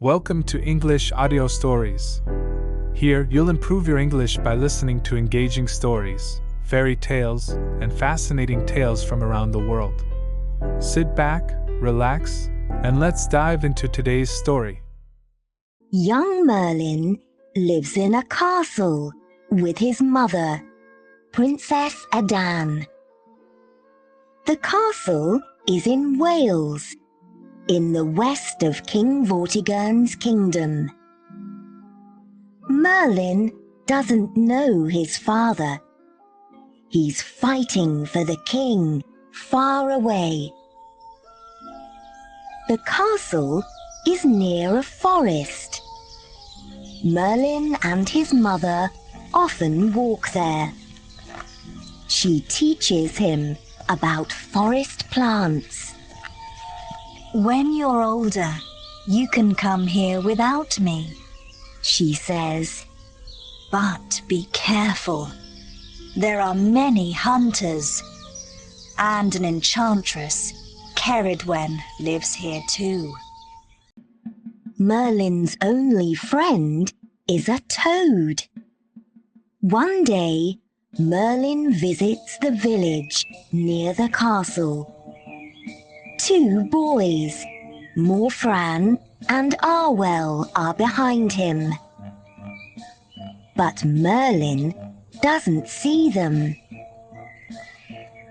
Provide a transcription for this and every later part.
Welcome to English Audio Stories. Here, you'll improve your English by listening to engaging stories, fairy tales, and fascinating tales from around the world. Sit back, relax, and let's dive into today's story. Young Merlin lives in a castle with his mother, Princess Adan. The castle is in Wales, in the west of King Vortigern's kingdom. Merlin doesn't know his father. He's fighting for the king far away. The castle is near a forest. Merlin and his mother often walk there. She teaches him about forest plants. When you're older, you can come here without me, she says. But be careful. There are many hunters, and an enchantress, Ceridwen, lives here too. Merlin's only friend is a toad. One day, Merlin visits the village near the castle. Two boys, Morfran and Arwell, are behind him. But Merlin doesn't see them.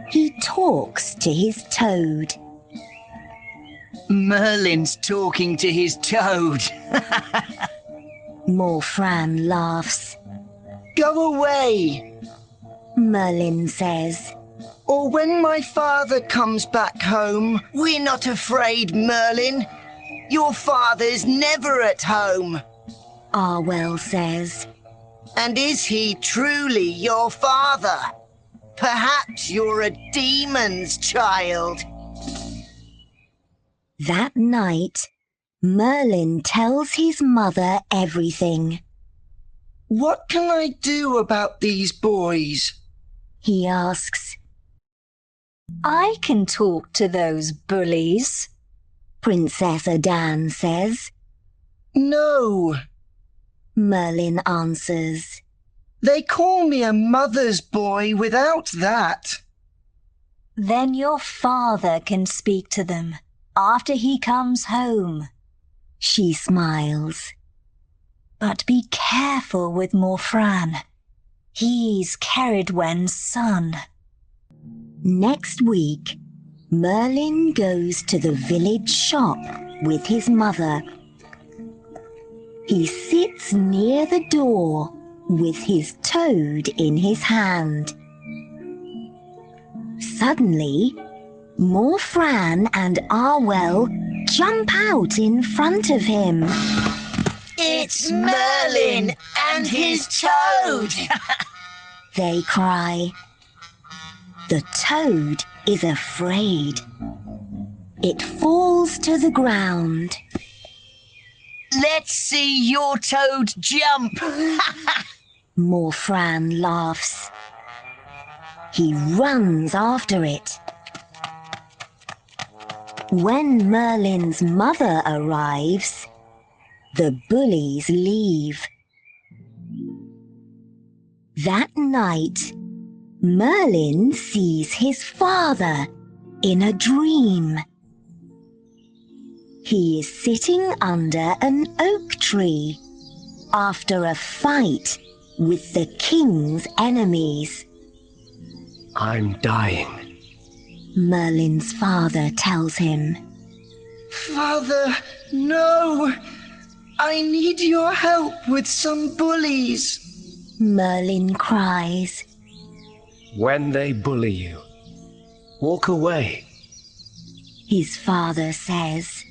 He talks to his toad. Merlin's talking to his toad. Morfran laughs. Go away, Merlin says. or when my father comes back home. We're not afraid, Merlin. Your father's never at home. Arwell says. And is he truly your father? Perhaps you're a demon's child. That night, Merlin tells his mother everything. What can I do about these boys? He asks. I can talk to those bullies, Princess Adan says. No, Merlin answers. they call me a mother's boy without that. Then your father can speak to them after he comes home. She smiles. But be careful with Morfran. He's Ceridwen's son. Next week, Merlin goes to the village shop with his mother. He sits near the door with his toad in his hand. Suddenly, Morfran and Arwell jump out in front of him. It's Merlin and his toad! They cry. The toad is afraid. It falls to the ground. Let's see your toad jump! Morfran laughs. He runs after it. When Merlin's mother arrives, the bullies leave. That night, Merlin sees his father in a dream. He is sitting under an oak tree after a fight with the king's enemies. I'm dying, Merlin's father tells him. Father, no! I need your help with some bullies. Merlin cries. When they bully you, walk away. His father says.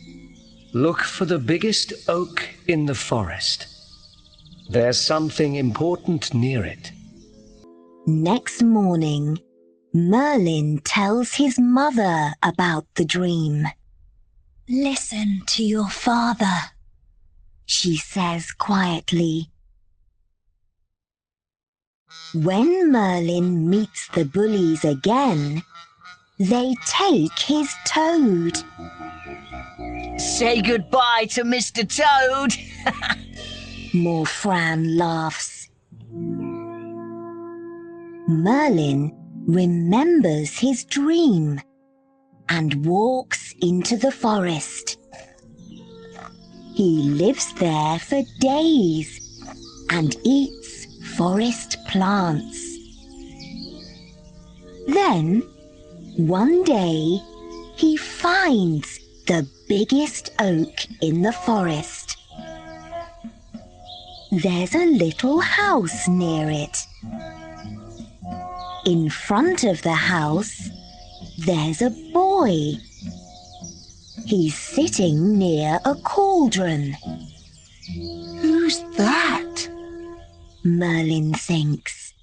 Look for the biggest oak in the forest. There's something important near it. Next morning, Merlin tells his mother about the dream. Listen to your father, she says quietly. When Merlin meets the bullies again, they take his toad. Say goodbye to Mr. Toad. Morfran laughs. Merlin remembers his dream and walks into the forest. He lives there for days and eats forest plants. Then, one day, he finds the biggest oak in the forest. There's a little house near it. In front of the house, there's a boy. He's sitting near a cauldron. Who's that? Merlin thinks.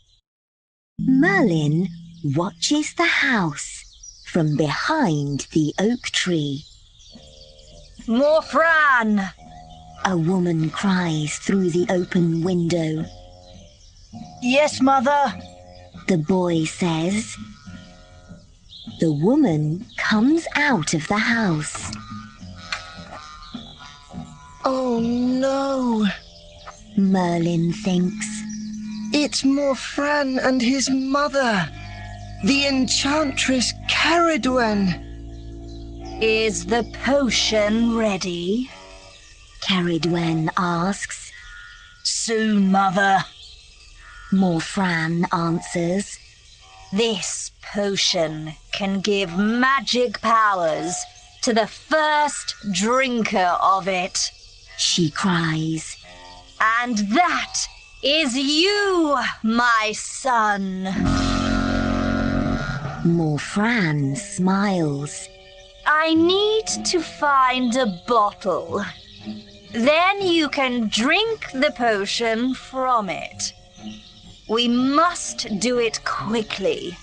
Merlin watches the house from behind the oak tree. Morfran! A woman cries through the open window. Yes, Mother. The boy says. The woman comes out of the house. Oh no, Merlin thinks. it's Morfran and his mother, the enchantress Caradwen. Is the potion ready? Caradwen asks. Soon, Mother. Morfran answers. This potion can give magic powers to the first drinker of it. She cries. And that is you, my son. Morfran smiles. I need to find a bottle. Then you can drink the potion from it. We must do it quickly,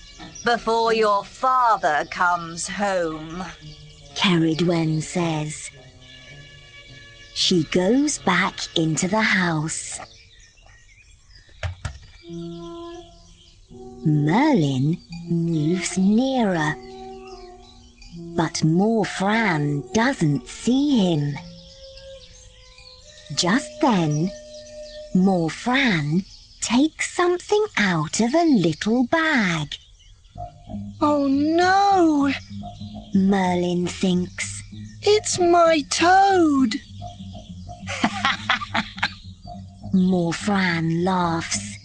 before your father comes home. Caradwen says. She goes back into the house. Merlin moves nearer, but Morfran doesn't see him. Just then, Morfran takes something out of a little bag. Oh no, Merlin thinks. it's my toad. Morfran laughs.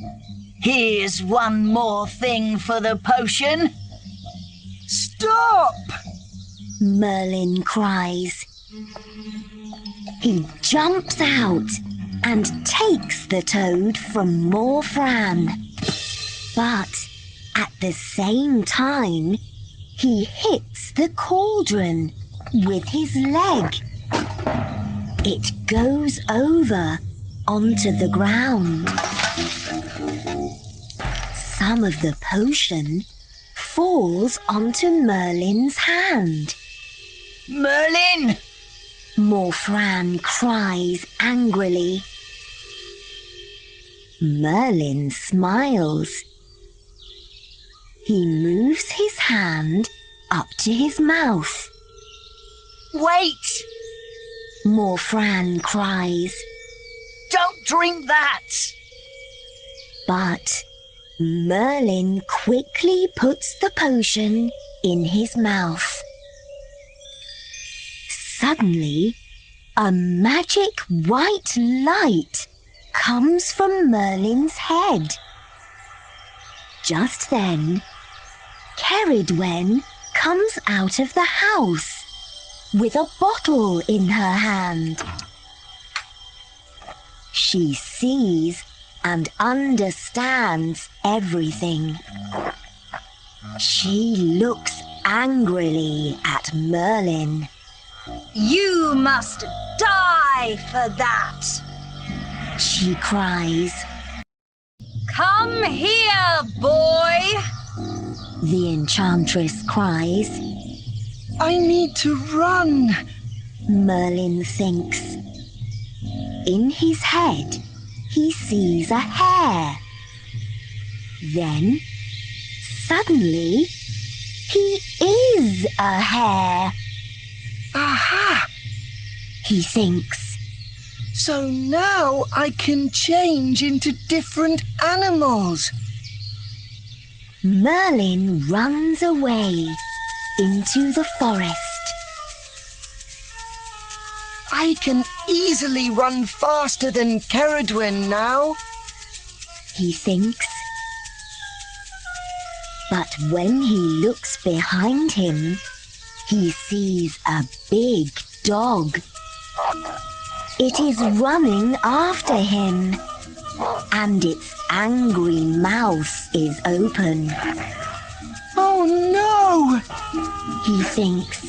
Here's one more thing for the potion. Stop! Merlin cries. He jumps out and takes the toad from Morfran. But at the same time, he hits the cauldron with his leg. It goes over onto the ground. Some of the potion falls onto Merlin's hand. Merlin! Morfran cries angrily. Merlin smiles. He moves his hand up to his mouth. Wait! Morfran cries. Don't drink that! But Merlin quickly puts the potion in his mouth. Suddenly, a magic white light comes from Merlin's head. Just then, Caradwen comes out of the house with a bottle in her hand. She sees and understands everything. She looks angrily at Merlin. You must die for that. She cries. Come here, boy. The enchantress cries. I need to run. Merlin thinks. In his head, he sees a hare. Then, suddenly, he is a hare. Aha! he thinks. So now I can change into different animals. Merlin runs away into the forest. I can easily run faster than Ceridwen now, he thinks. But when he looks behind him, he sees a big dog. It is running after him, and its angry mouth is open. Oh no! He thinks.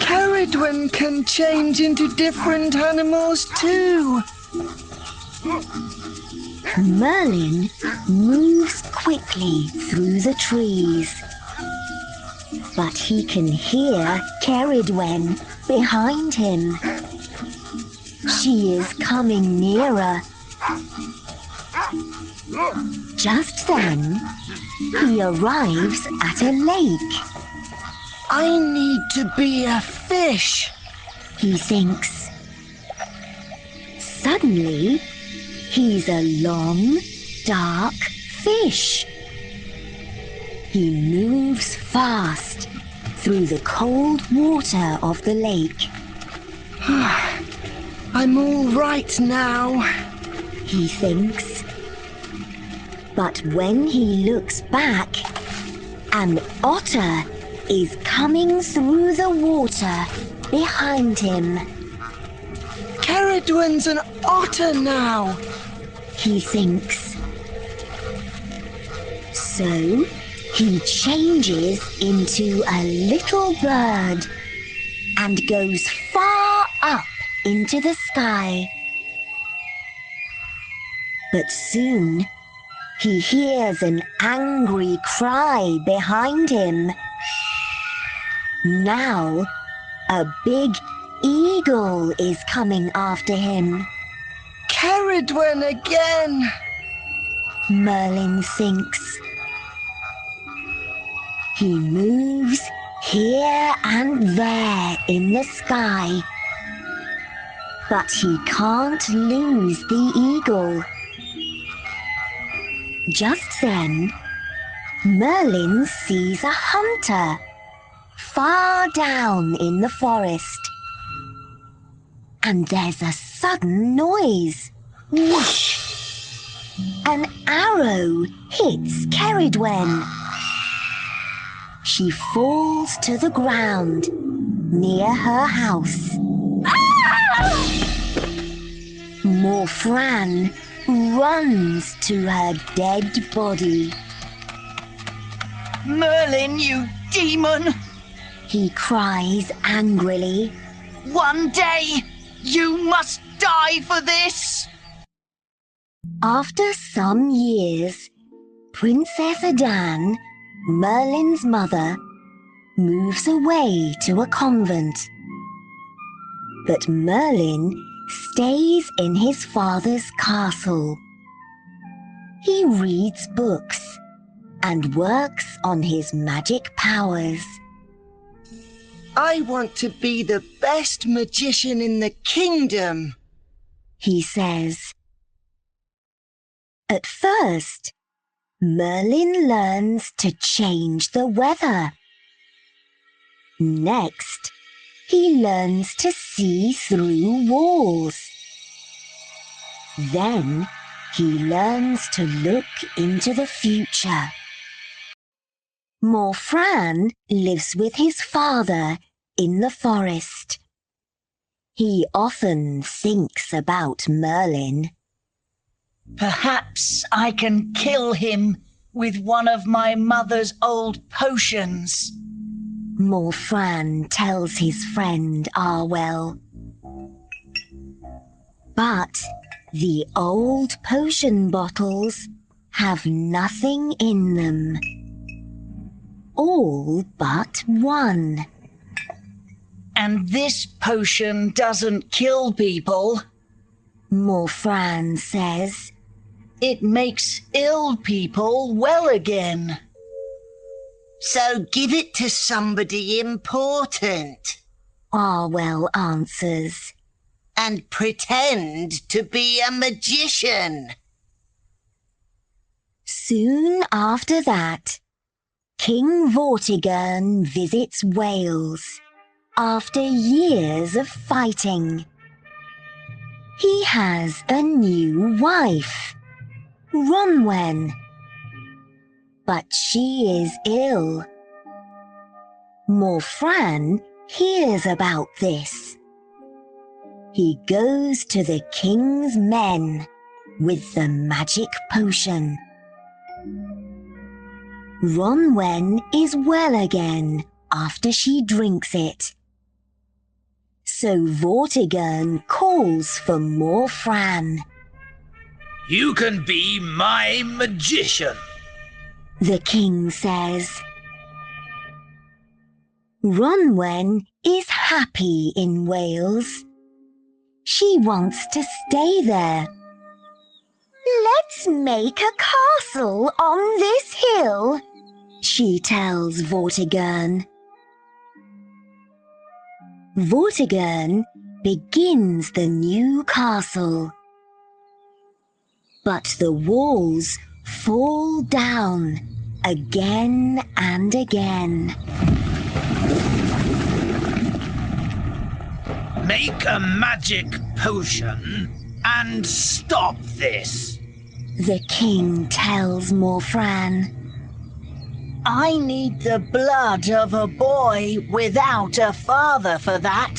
Ceridwen can change into different animals too. Merlin moves quickly through the trees. But he can hear Ceridwen behind him. She is coming nearer. Just then, he arrives at a lake. I need to be a fish, he thinks. Suddenly, he's a long, dark fish. He moves fast through the cold water of the lake. I'm all right now, he thinks. But when he looks back, an otter is coming through the water behind him. Ceridwen's an otter now, he thinks. So he changes into a little bird and goes far up into the sky. But soon he hears an angry cry behind him. Now a big eagle is coming after him. Ceridwen again, Merlin thinks. He moves here and there in the sky, but he can't lose the eagle. Just then, Merlin sees a hunter far down in the forest. And there's a sudden noise. Whoosh! An arrow hits Ceridwen. She falls to the ground near her house. Morfran runs to her dead body. Merlin, you demon! He cries angrily. One day, you must die for this! After some years, Princess Adan, Merlin's mother, moves away to a convent. But Merlin stays in his father's castle. He reads books and works on his magic powers. I want to be the best magician in the kingdom, he says. At first, Merlin learns to change the weather. Next, he learns to see through walls. Then, he learns to look into the future. Morfran lives with his father in the forest. He often thinks about Merlin. Perhaps I can kill him with one of my mother's old potions. Morfran tells his friend Arwell. But the old potion bottles have nothing in them. All but one. And this potion doesn't kill people. Morfran says. It makes ill people well again. so give it to somebody important, Arwell answers. and pretend to be a magician. Soon after that, King Vortigern visits Wales after years of fighting. He has a new wife, Ronwen, but she is ill. Morfran hears about this. He goes to the king's men with the magic potion. Ronwen is well again after she drinks it. So Vortigern calls for Morfran. You can be my magician, The king says. Ronwen is happy in Wales. She wants to stay there. Let's make a castle on this hill, she tells Vortigern. Vortigern begins the new castle. But the walls fall down again and again. make a magic potion and stop this. The king tells Morfran. I need the blood of a boy without a father for that.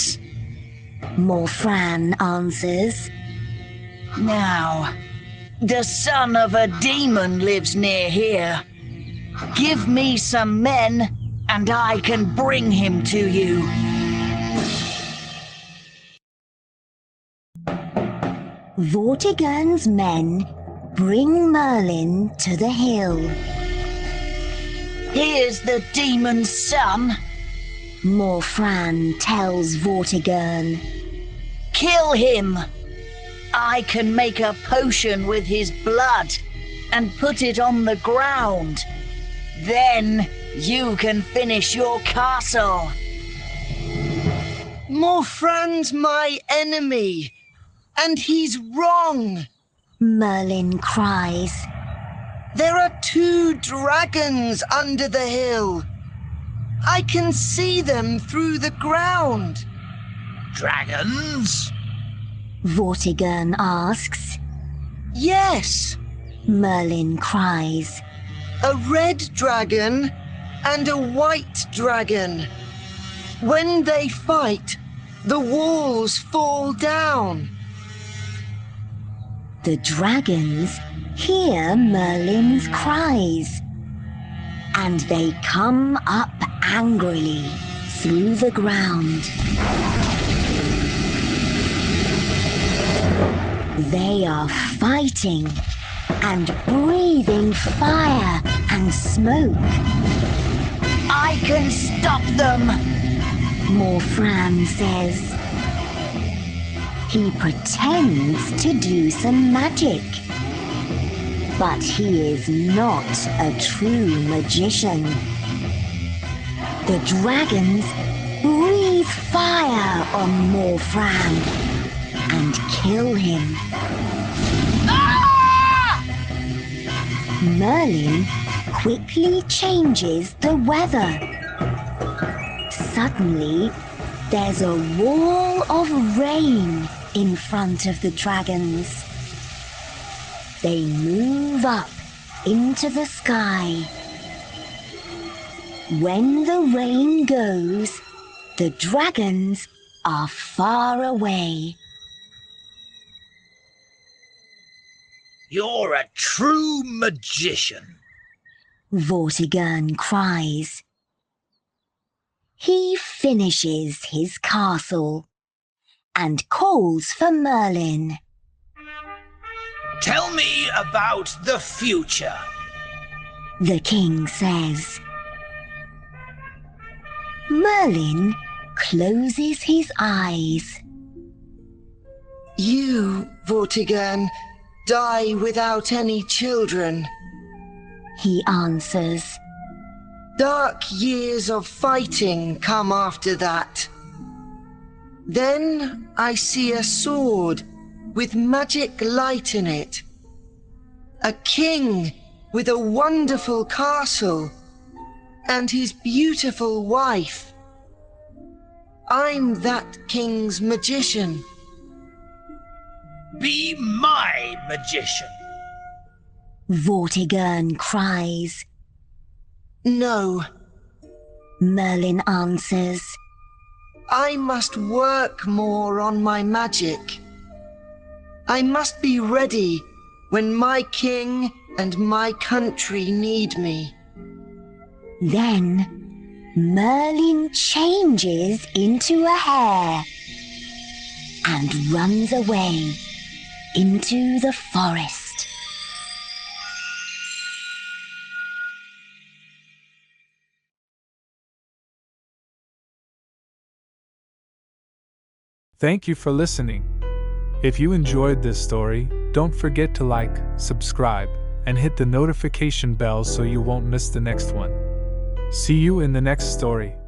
Morfran answers. Now, the son of a demon lives near here. Give me some men, and I can bring him to you. Vortigern's men bring Merlin to the hill. Here's the demon's son. Morfran tells Vortigern. Kill him. I can make a potion with his blood and put it on the ground. Then you can finish your castle. Morfran's my enemy, and he's wrong. Merlin cries. There are 2 dragons under the hill. I can see them through the ground. Dragons? Vortigern asks. Yes, Merlin cries. a red dragon and a white dragon. When they fight, the walls fall down. The dragons hear Merlin's cries, and they come up angrily through the ground. They are fighting and breathing fire and smoke. I can stop them. Morfran says. He pretends to do some magic, but he is not a true magician. The dragons breathe fire on Morfran and kill him. Merlin quickly changes the weather. Suddenly, there's a wall of rain in front of the dragons. They move up into the sky. When the rain goes, the dragons are far away. You're a true magician. Vortigern cries. He finishes his castle and calls for Merlin. Tell me about the future. The king says. Merlin closes his eyes. You, Vortigern, die without any children. He answers. Dark years of fighting come after that. Then I see a sword with magic light in it. A king with a wonderful castle and his beautiful wife. I'm that king's magician. Be my magician. Vortigern cries. No, Merlin answers. I must work more on my magic. I must be ready when my king and my country need me. Then Merlin changes into a hare and runs away into the forest. Thank you for listening. If you enjoyed this story, don't forget to like, subscribe, and hit the notification bell so you won't miss the next one. See you in the next story.